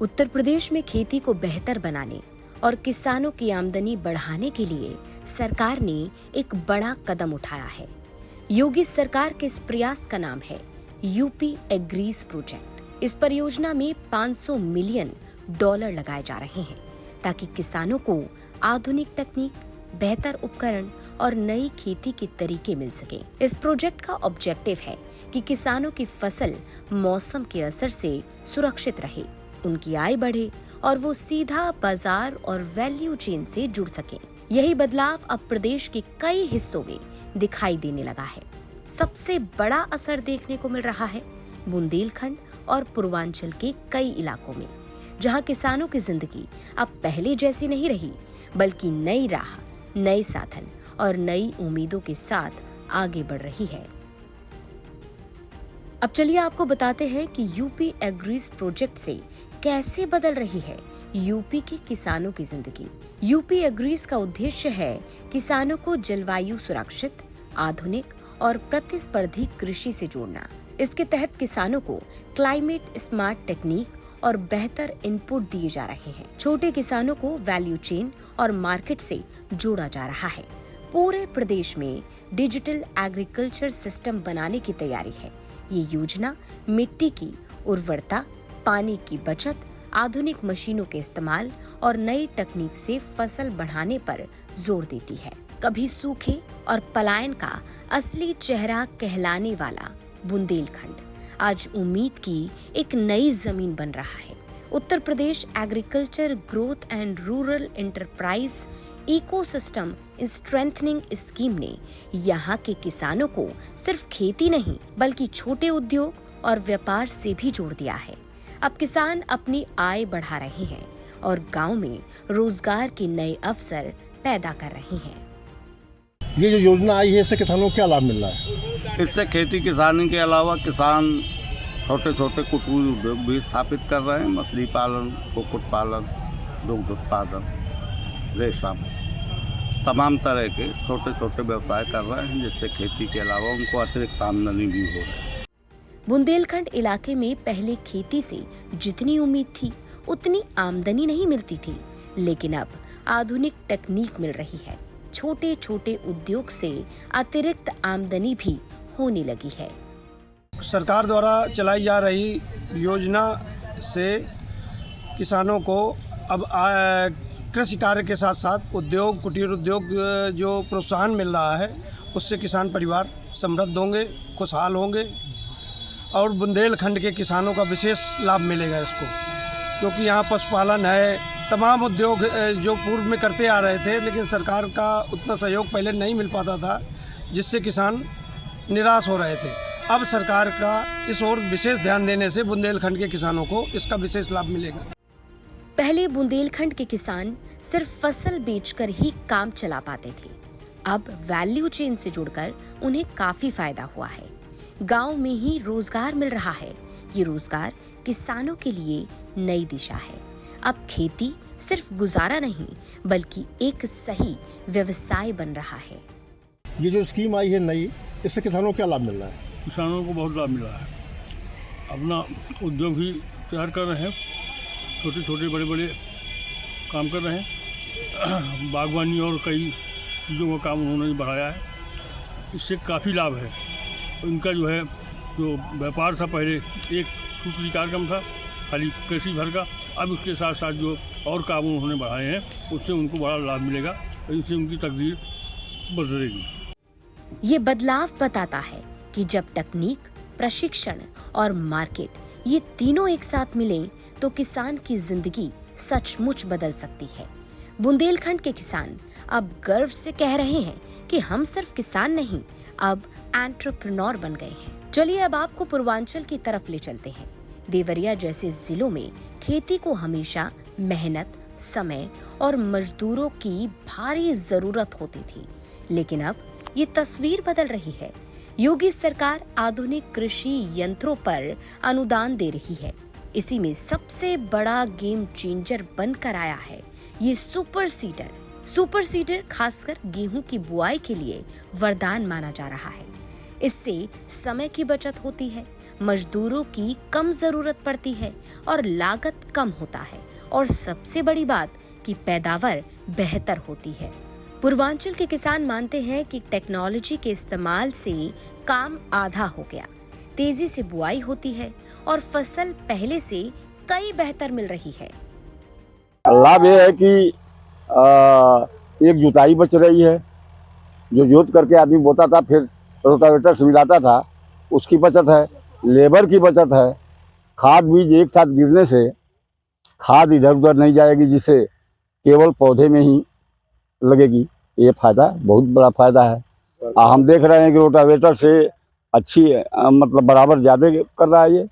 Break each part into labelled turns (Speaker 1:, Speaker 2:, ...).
Speaker 1: उत्तर प्रदेश में खेती को बेहतर बनाने और किसानों की आमदनी बढ़ाने के लिए सरकार ने एक बड़ा कदम उठाया है। योगी सरकार के इस प्रयास का नाम है यूपी एग्रीज प्रोजेक्ट। इस परियोजना में $500 मिलियन लगाए जा रहे हैं ताकि किसानों को आधुनिक तकनीक, बेहतर उपकरण और नई खेती के तरीके मिल सके। इस प्रोजेक्ट का ऑब्जेक्टिव है कि किसानों की फसल मौसम के असर से सुरक्षित रहे, उनकी आय बढ़े और वो सीधा बाजार और वैल्यू चेन से जुड़ सके। यही बदलाव अब प्रदेश के कई हिस्सों में दिखाई देने लगा है। सबसे बड़ा असर देखने को मिल रहा है बुंदेलखंड और पूर्वांचल के कई इलाकों में, जहां किसानों की जिंदगी अब पहले जैसी नहीं रही, बल्कि नई राह, नए साधन और नई उम्मीदों के साथ आगे बढ़ रही है। अब चलिए आपको बताते हैं कि यूपी एग्रीज प्रोजेक्ट से कैसे बदल रही है यूपी के किसानों की जिंदगी। यूपी एग्रीज का उद्देश्य है किसानों को जलवायु सुरक्षित, आधुनिक और प्रतिस्पर्धी कृषि से जोड़ना। इसके तहत किसानों को क्लाइमेट स्मार्ट टेक्निक और बेहतर इनपुट दिए जा रहे हैं। छोटे किसानों को वैल्यू चेन और मार्केट से जोड़ा जा रहा है। पूरे प्रदेश में डिजिटल एग्रीकल्चर सिस्टम बनाने की तैयारी है। ये योजना मिट्टी की उर्वरता, पानी की बचत, आधुनिक मशीनों के इस्तेमाल और नई तकनीक से फसल बढ़ाने पर जोर देती है। कभी सूखे और पलायन का असली चेहरा कहलाने वाला बुंदेलखंड आज उम्मीद की एक नई जमीन बन रहा है। Uttar Pradesh agriculture growth and rural enterprise ecosystem strengthening scheme ने यहाँ के किसानों को सिर्फ खेती नहीं, बल्कि छोटे उद्योग और व्यापार से भी जोड़ दिया है। अब किसान अपनी आय बढ़ा रहे हैं और गांव में रोजगार के नए अवसर पैदा कर रहे हैं।
Speaker 2: ये जो योजना आई है, इससे किसानों को क्या लाभ मिल रहा है?
Speaker 3: इससे खेती किसानी के अलावा किसान छोटे छोटे कुटीर उद्योग भी स्थापित कर रहे हैं। मछली पालन, कुक्कुट पालन, दुग्ध उत्पादन, रेशम, तमाम तरह के छोटे छोटे व्यवसाय कर रहे हैं, जिससे खेती के अलावा उनको अतिरिक्त आमदनी भी हो रही है।
Speaker 1: बुंदेलखंड इलाके में पहले खेती से जितनी उम्मीद थी उतनी आमदनी नहीं मिलती थी, लेकिन अब आधुनिक तकनीक मिल रही है। छोटे छोटे उद्योग से अतिरिक्त आमदनी भी होने लगी है।
Speaker 4: सरकार द्वारा चलाई जा रही योजना से किसानों को अब कृषि कार्य के साथ साथ उद्योग, कुटीर उद्योग जो प्रोत्साहन मिल रहा है, उससे किसान परिवार समृद्ध होंगे, खुशहाल होंगे और बुंदेलखंड के किसानों का विशेष लाभ मिलेगा इसको, क्योंकि यहाँ पशुपालन है, तमाम उद्योग जो पूर्व में करते आ रहे थे, लेकिन सरकार का उतना सहयोग पहले नहीं मिल पाता था, जिससे किसान निराश हो रहे थे। अब सरकार का इस ओर विशेष ध्यान देने से बुंदेलखंड के किसानों को इसका विशेष लाभ मिलेगा।
Speaker 1: पहले बुंदेलखंड के किसान सिर्फ फसल बेचकर ही काम चला पाते थे। अब वैल्यू चेन से जुड़कर उन्हें काफी फायदा हुआ है। गांव में ही रोजगार मिल रहा है। ये रोजगार किसानों के लिए नई दिशा है। अब खेती सिर्फ गुजारा नहीं, बल्कि एक सही व्यवसाय बन रहा है।
Speaker 2: ये जो स्कीम आई है नई, इससे किसानों को क्या लाभ मिल रहा है?
Speaker 5: किसानों को बहुत लाभ मिल रहा है। अपना उद्योग भी तैयार कर रहे हैं, छोटे छोटे बड़े बड़े काम कर रहे हैं। बागवानी और कई चीज़ों का काम उन्होंने बढ़ाया है। इससे काफ़ी लाभ है। इनका जो है, जो व्यापार था पहले एक सूत्री कार्यक्रम था खाली कृषि भर का, अब उसके साथ साथ जो और काम उन्होंने बढ़ाए हैं, उससे उनको बड़ा लाभ मिलेगा और इससे उनकी तकदीर बदलेगी।
Speaker 1: ये बदलाव बताता है कि जब तकनीक, प्रशिक्षण और मार्केट ये तीनों एक साथ मिलें तो किसान की जिंदगी सचमुच बदल सकती है। बुंदेलखंड के किसान अब गर्व से कह रहे हैं कि हम सिर्फ किसान नहीं, अब एंटरप्रेन्योर बन गए हैं। चलिए अब आपको पूर्वांचल की तरफ ले चलते हैं। देवरिया जैसे जिलों में खेती को हमेशा मेहनत, समय और मजदूरों की भारी जरूरत होती थी, लेकिन अब ये तस्वीर बदल रही है। योगी सरकार आधुनिक कृषि यंत्रों पर अनुदान दे रही है। इसी में सबसे बड़ा गेम चेंजर बनकर आया है ये सुपर सीडर। सुपर सीडर खासकर गेहूं की बुआई के लिए वरदान माना जा रहा है। इससे समय की बचत होती है, मजदूरों की कम जरूरत पड़ती है और लागत कम होता है, और सबसे बड़ी बात कि पैदावार बेहतर होती है। पूर्वांचल के किसान मानते हैं कि टेक्नोलॉजी के इस्तेमाल से काम आधा हो गया, तेजी से बुआई होती है और फसल पहले से कई बेहतर मिल रही है।
Speaker 6: लाभ ये है कि एक जुताई बच रही है, जो जोत करके आदमी बोता था फिर रोटावेटर से मिलाता था, उसकी बचत है, लेबर की बचत है, खाद बीज एक साथ गिरने से खाद इधर उधर नहीं जाएगी, जिससे केवल पौधे में ही लगेगी। ये फायदा बहुत बड़ा फायदा है। हम देख रहे हैं कि रोटावेटर से अच्छी मतलब बराबर ज़्यादा कर रहा है। ये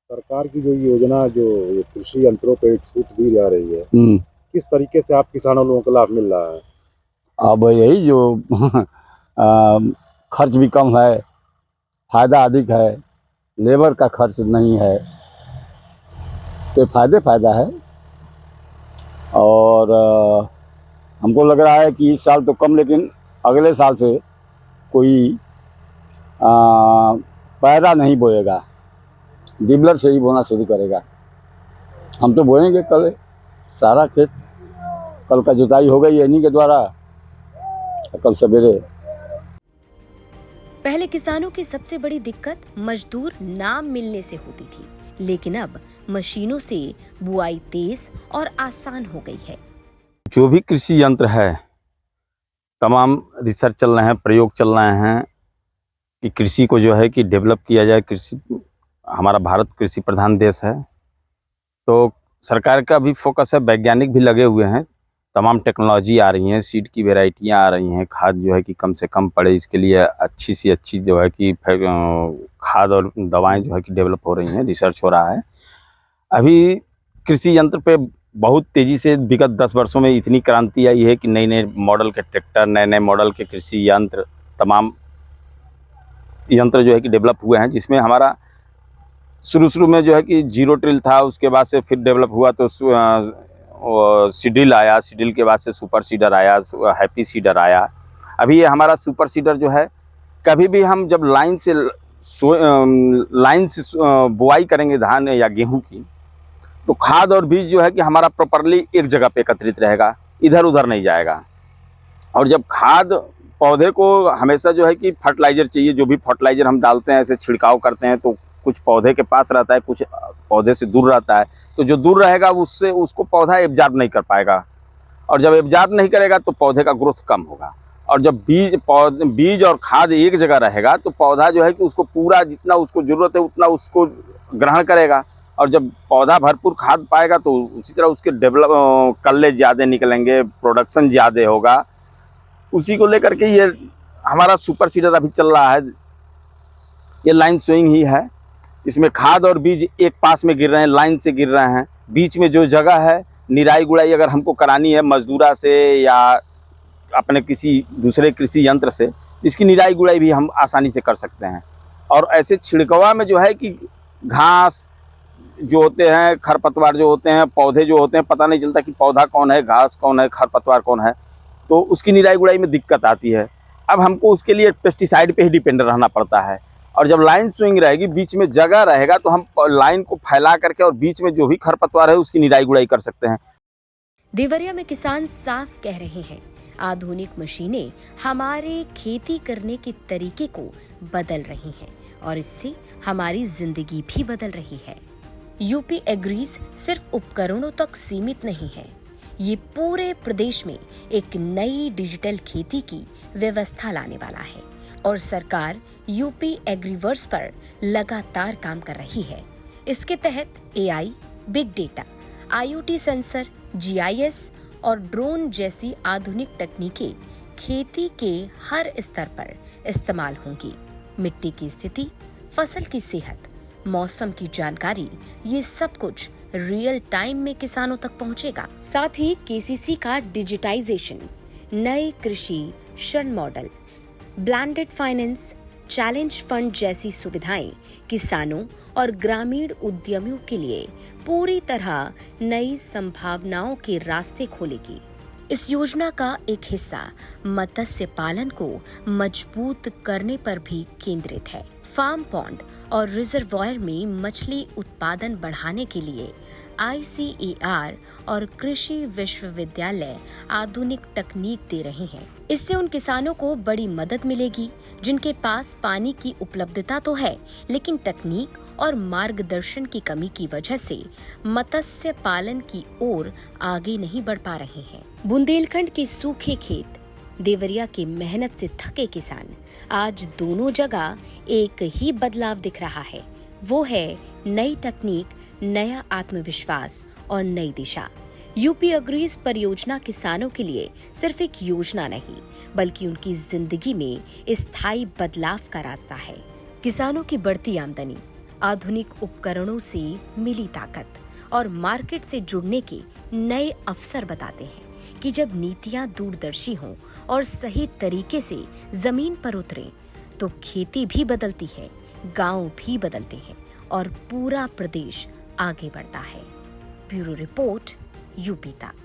Speaker 7: सरकार की जो योजना जो ये कृषि यंत्रों पे छूट दी जा रही है, किस तरीके से आप किसानों लोगों को लाभ मिल रहा है?
Speaker 6: अब यही जो खर्च भी कम है, फायदा अधिक है, लेबर का खर्च नहीं है, तो फायदा है। और हमको लग रहा है कि इस साल तो कम, लेकिन अगले साल से कोई पैरा नहीं बोएगा, डिबलर से ही बोना शुरू करेगा। हम तो बोएंगे कल, सारा खेत कल का जुताई हो गई है इन्हीं के द्वारा, कल सवेरे।
Speaker 1: पहले किसानों की सबसे बड़ी दिक्कत मजदूर ना मिलने से होती थी, लेकिन अब मशीनों से बुआई तेज और आसान हो गई है।
Speaker 8: जो भी कृषि यंत्र है, तमाम रिसर्च चल रहे हैं, प्रयोग चल रहे हैं कि कृषि को जो है कि डेवलप किया जाए। कृषि, हमारा भारत कृषि प्रधान देश है, तो सरकार का भी फोकस है, वैज्ञानिक भी लगे हुए हैं, तमाम टेक्नोलॉजी आ रही हैं, सीड की वेराइटियाँ आ रही हैं, खाद जो है कि कम से कम पड़े इसके लिए अच्छी से अच्छी जो है कि खाद और दवाएं जो है कि डेवलप हो रही हैं, रिसर्च हो रहा है। अभी कृषि यंत्र पे बहुत तेज़ी से विगत 10 वर्षों में इतनी क्रांति आई है कि नए नए मॉडल के ट्रैक्टर, नए नए मॉडल के कृषि यंत्र, तमाम यंत्र जो है कि डेवलप हुए हैं, जिसमें हमारा शुरू में जो है कि जीरो टिल था, उसके बाद से फिर डेवलप हुआ तो सीडल आया, सीडल के बाद से सुपर सीडर आया, हैप्पी सीडर आया। अभी ये हमारा सुपर सीडर जो है, कभी भी हम जब लाइन से बुआई करेंगे धान या गेहूं की, तो खाद और बीज जो है कि हमारा प्रॉपरली एक जगह पे एकत्रित रहेगा, इधर उधर नहीं जाएगा। और जब खाद, पौधे को हमेशा जो है कि फर्टिलाइज़र चाहिए, जो भी फर्टिलाइज़र हम डालते हैं, ऐसे छिड़काव करते हैं तो कुछ पौधे के पास रहता है, कुछ पौधे से दूर रहता है, तो जो दूर रहेगा उससे उसको पौधा एब्जॉर्ब नहीं कर पाएगा, और जब एब्जॉर्ब नहीं करेगा तो पौधे का ग्रोथ कम होगा। और जब बीज और खाद एक जगह रहेगा तो पौधा जो है कि उसको पूरा जितना उसको ज़रूरत है उतना उसको ग्रहण करेगा, और जब पौधा भरपूर खाद पाएगा तो उसी तरह उसके कल्ले ज़्यादा निकलेंगे, प्रोडक्शन ज़्यादा होगा। उसी को लेकर के ये हमारा सुपर सीडर अभी चल रहा है। ये लाइन सोइंग ही है, इसमें खाद और बीज एक पास में गिर रहे हैं, लाइन से गिर रहे हैं। बीच में जो जगह है, निराई गुड़ाई अगर हमको करानी है मजदूरा से या अपने किसी दूसरे कृषि यंत्र से, इसकी निराई गुड़ाई भी हम आसानी से कर सकते हैं। और ऐसे छिड़कवा में जो है कि घास जो होते हैं, खरपतवार जो होते हैं, पौधे जो होते हैं, पता नहीं चलता कि पौधा कौन है, घास कौन है, खरपतवार कौन है, तो उसकी निराई गुड़ाई में दिक्कत आती है। अब हमको उसके लिए पेस्टिसाइड पे ही डिपेंड रहना पड़ता है। और जब लाइन स्विंग रहेगी, बीच में जगह रहेगा, तो हम लाइन को फैला करके और बीच में जो भी खरपतवार है उसकी निराई गुड़ाई कर सकते हैं।
Speaker 1: देवरिया में किसान साफ कह रहे हैं, आधुनिक मशीनें हमारे खेती करने के तरीके को बदल रही हैं और इससे हमारी जिंदगी भी बदल रही है। यूपी एग्रीज सिर्फ उपकरणों तक सीमित नहीं है, ये पूरे प्रदेश में एक नई डिजिटल खेती की व्यवस्था लाने वाला है और सरकार यूपी एग्रीवर्स पर लगातार काम कर रही है। इसके तहत AI, big data, IoT sensor, GIS और ड्रोन जैसी आधुनिक तकनीकें खेती के हर स्तर पर इस्तेमाल होंगी। मिट्टी की स्थिति, फसल की सेहत, मौसम की जानकारी, ये सब कुछ रियल टाइम में किसानों तक पहुंचेगा। साथ ही केसीसी का डिजिटाइजेशन, नए कृषि ऋण model, blended finance, challenge fund जैसी सुविधाएं किसानों और ग्रामीण उद्यमियों के लिए पूरी तरह नई संभावनाओं के रास्ते खोलेगी। इस योजना का एक हिस्सा मत्स्य पालन को मजबूत करने पर भी केंद्रित है। फार्म पॉन्ड और रिजर्वॉयर में मछली उत्पादन बढ़ाने के लिए ICAR और कृषि विश्वविद्यालय आधुनिक तकनीक दे रहे हैं। इससे उन किसानों को बड़ी मदद मिलेगी जिनके पास पानी की उपलब्धता तो है, लेकिन तकनीक और मार्गदर्शन की कमी की वजह से मत्स्य पालन की ओर आगे नहीं बढ़ पा रहे हैं। बुंदेलखंड के सूखे खेत, देवरिया की मेहनत से थके किसान, आज दोनों जगह एक ही बदलाव दिख रहा है। वो है नई तकनीक, नया आत्मविश्वास और नई दिशा। यूपी एग्रीज परियोजना किसानों के लिए सिर्फ एक योजना नहीं, बल्कि उनकी जिंदगी में स्थायी बदलाव का रास्ता है। किसानों की बढ़ती आमदनी, आधुनिक उपकरणों से मिली ताकत और मार्केट से जुड़ने के नए अवसर बताते हैं कि जब नीतियां दूरदर्शी हों और सही तरीके से जमीन पर उतरें, तो खेती भी बदलती है, गांव भी बदलते हैं और पूरा प्रदेश आगे बढ़ता है। ब्यूरो रिपोर्ट, यूपी तक।